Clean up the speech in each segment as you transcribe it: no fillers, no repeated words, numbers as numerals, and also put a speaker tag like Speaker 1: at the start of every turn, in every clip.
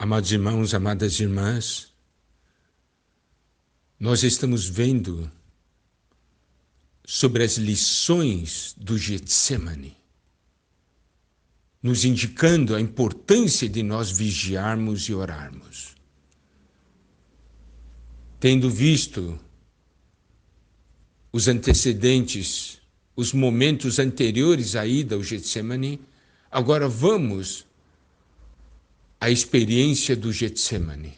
Speaker 1: Amados irmãos, amadas irmãs, nós estamos vendo sobre as lições do Getsemane, nos indicando a importância de nós vigiarmos e orarmos. Tendo visto os antecedentes, os momentos anteriores à ida ao Getsemane, agora vamos à experiência do Getsemane.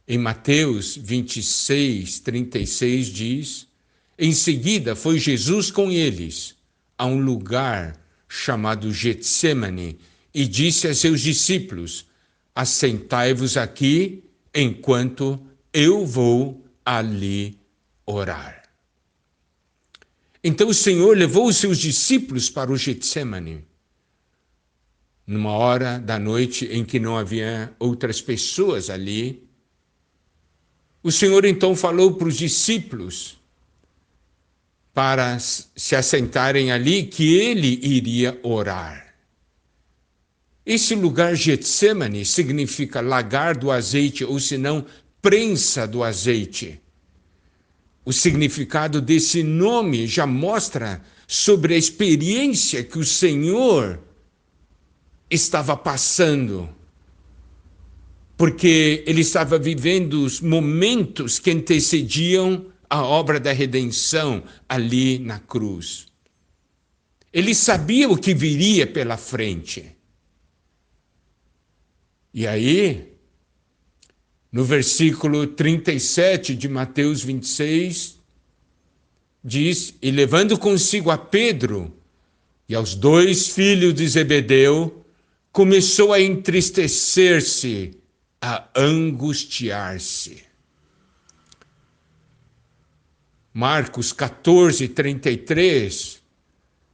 Speaker 1: Em Mateus 26, 36 diz: em seguida foi Jesus com eles a um lugar chamado Getsemane e disse a seus discípulos: assentai-vos aqui enquanto eu vou ali orar. Então o Senhor levou os seus discípulos para o Getsemane, numa hora da noite em que não havia outras pessoas ali. O Senhor então falou para os discípulos para se assentarem ali, que ele iria orar. Esse lugar Getsemane significa lagar do azeite, ou senão prensa do azeite. O significado desse nome já mostra sobre a experiência que o Senhor estava passando, porque ele estava vivendo os momentos que antecediam a obra da redenção ali na cruz. Ele sabia o que viria pela frente. E aí, no versículo 37 de Mateus 26, diz: e levando consigo a Pedro e aos 2 filhos de Zebedeu, começou a entristecer-se, a angustiar-se. Marcos 14, 33,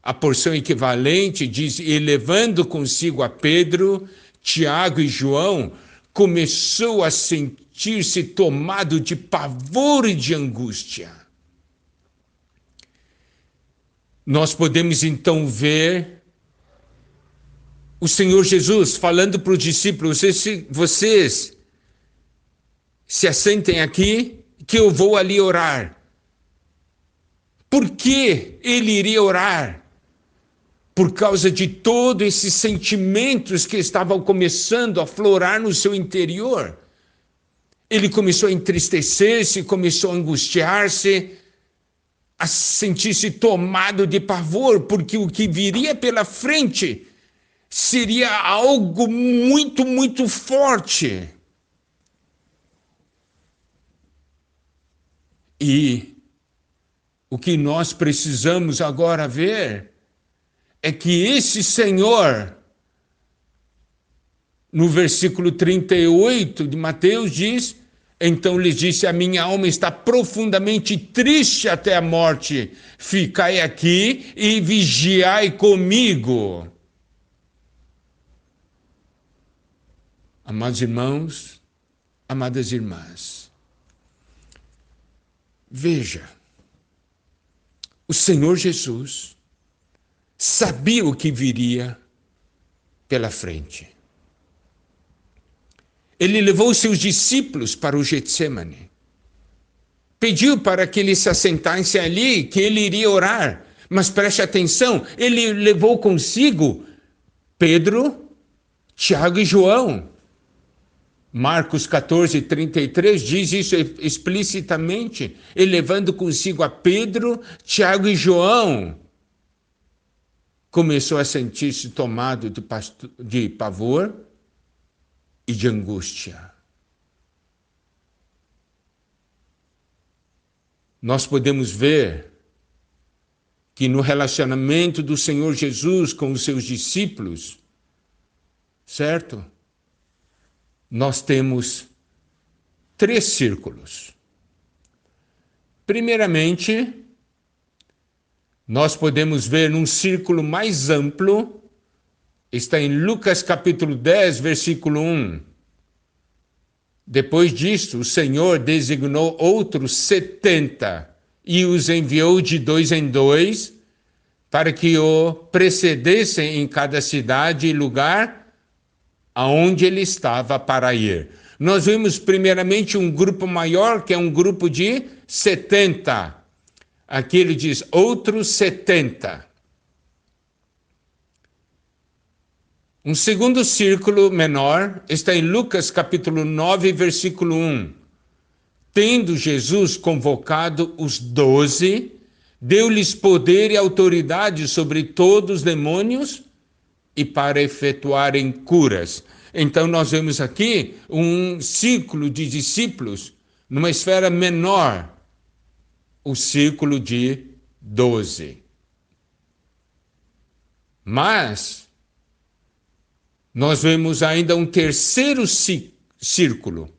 Speaker 1: a porção equivalente diz: e levando consigo a Pedro, Tiago e João, começou a sentir-se tomado de pavor e de angústia. Nós podemos então ver o Senhor Jesus falando para os discípulos: vocês se assentem aqui, que eu vou ali orar. Por que ele iria orar? Por causa de todos esses sentimentos que estavam começando a aflorar no seu interior. Ele começou a entristecer-se, começou a angustiar-se, a sentir-se tomado de pavor, porque o que viria pela frente seria algo muito, muito forte. E o que nós precisamos agora ver é que esse Senhor, no versículo 38 de Mateus, diz: então lhes disse: a minha alma está profundamente triste até a morte, ficai aqui e vigiai comigo. Amados irmãos, amadas irmãs, veja, o Senhor Jesus sabia o que viria pela frente. Ele levou os seus discípulos para o Getsemane. Pediu para que eles se assentassem ali, que ele iria orar. Mas preste atenção, ele levou consigo Pedro, Tiago e João. Marcos 14, 33 diz isso explicitamente. Ele levando consigo a Pedro, Tiago e João, começou a sentir-se tomado de pavor e de angústia. Nós podemos ver que no relacionamento do Senhor Jesus com os seus discípulos, certo? Nós temos 3 círculos. Primeiramente, nós podemos ver num círculo mais amplo, está em Lucas capítulo 10, versículo 1. Depois disso, o Senhor designou outros 70 e os enviou de 2 em 2 para que o precedessem em cada cidade e lugar aonde ele estava para ir. Nós vimos primeiramente um grupo maior, que é um grupo de 70. Aqui ele diz, outros 70. Um segundo círculo menor está em Lucas capítulo 9, versículo 1. Tendo Jesus convocado os 12, deu-lhes poder e autoridade sobre todos os demônios e para efetuarem curas. Então nós vemos aqui um círculo de discípulos numa esfera menor, o círculo de 12. Mas nós vemos ainda um terceiro círculo.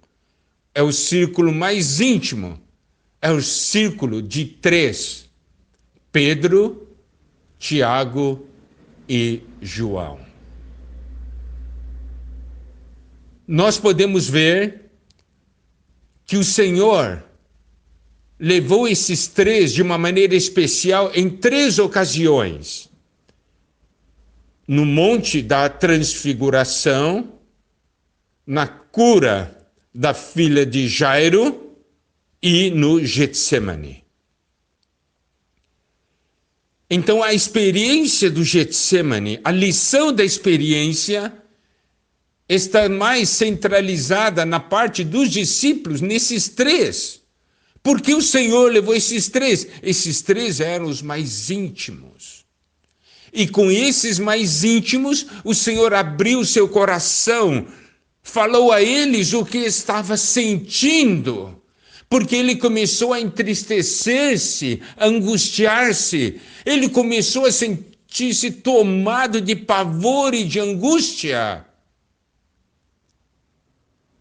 Speaker 1: É o círculo mais íntimo. É o círculo de 3. Pedro, Tiago e João. Nós podemos ver que o Senhor levou esses 3 de uma maneira especial em 3 ocasiões. No Monte da Transfiguração, na cura da filha de Jairo e no Getsemane. Então a experiência do Getsemane, a lição da experiência, está mais centralizada na parte dos discípulos, nesses 3. Por que o Senhor levou esses 3? Esses 3 eram os mais íntimos. E com esses mais íntimos, o Senhor abriu seu coração, falou a eles o que estava sentindo, porque ele começou a entristecer-se, a angustiar-se, ele começou a sentir-se tomado de pavor e de angústia.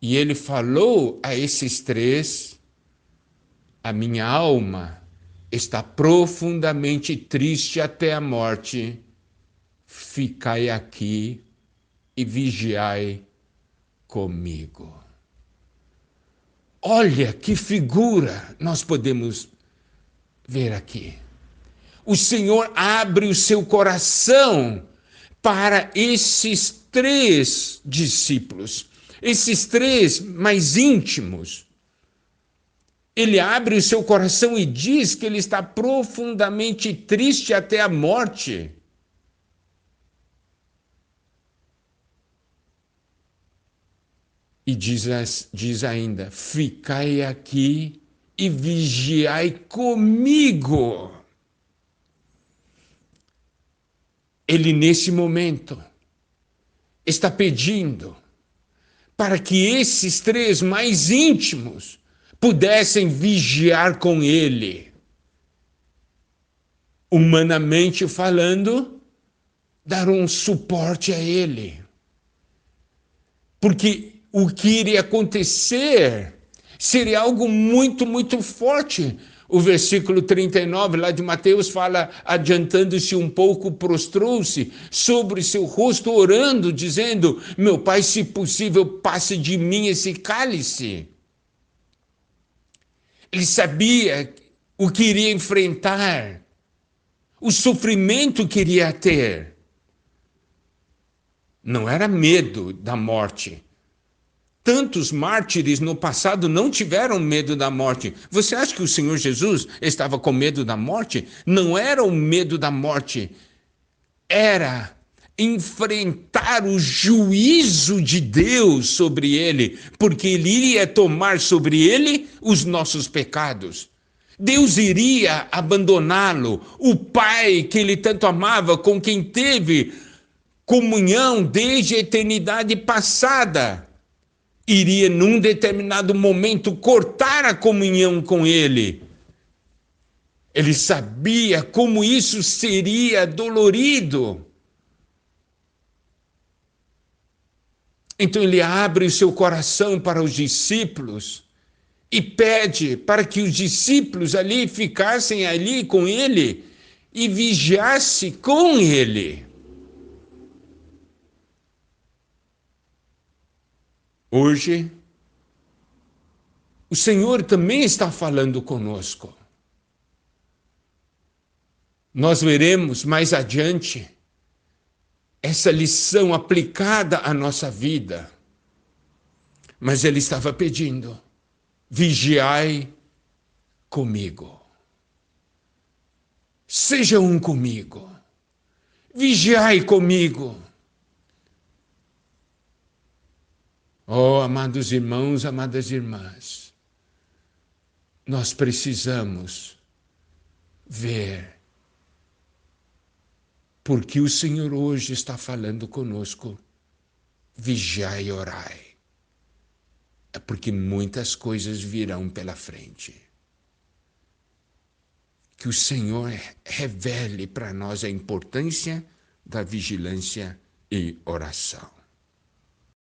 Speaker 1: E ele falou a esses 3, a minha alma está profundamente triste até a morte, ficai aqui e vigiai comigo. Olha que figura nós podemos ver aqui. O Senhor abre o seu coração para esses 3 discípulos, esses 3 mais íntimos. Ele abre o seu coração e diz que ele está profundamente triste até a morte. E diz ainda, ficai aqui e vigiai comigo. Ele, nesse momento, está pedindo para que esses 3 mais íntimos pudessem vigiar com ele. Humanamente falando, dar um suporte a ele. Porque o que iria acontecer seria algo muito, muito forte. O versículo 39 lá de Mateus fala, adiantando-se um pouco, prostrou-se sobre seu rosto, orando, dizendo, meu Pai, se possível, passe de mim esse cálice. Ele sabia o que iria enfrentar, o sofrimento que iria ter. Não era medo da morte. Tantos mártires no passado não tiveram medo da morte. Você acha que o Senhor Jesus estava com medo da morte? Não era o medo da morte. Era enfrentar o juízo de Deus sobre ele, porque ele iria tomar sobre ele os nossos pecados. Deus iria abandoná-lo, o Pai que ele tanto amava, com quem teve comunhão desde a eternidade passada, iria num determinado momento cortar a comunhão com ele. Ele sabia como isso seria dolorido. Então ele abre o seu coração para os discípulos e pede para que os discípulos ali ficassem ali com ele e vigiassem com ele. Hoje, o Senhor também está falando conosco. Nós veremos mais adiante essa lição aplicada à nossa vida. Mas ele estava pedindo: vigiai comigo. Seja um comigo. Vigiai comigo. Oh, amados irmãos, amadas irmãs, nós precisamos ver porque o Senhor hoje está falando conosco. Vigiai e orai. É porque muitas coisas virão pela frente. Que o Senhor revele para nós a importância da vigilância e oração.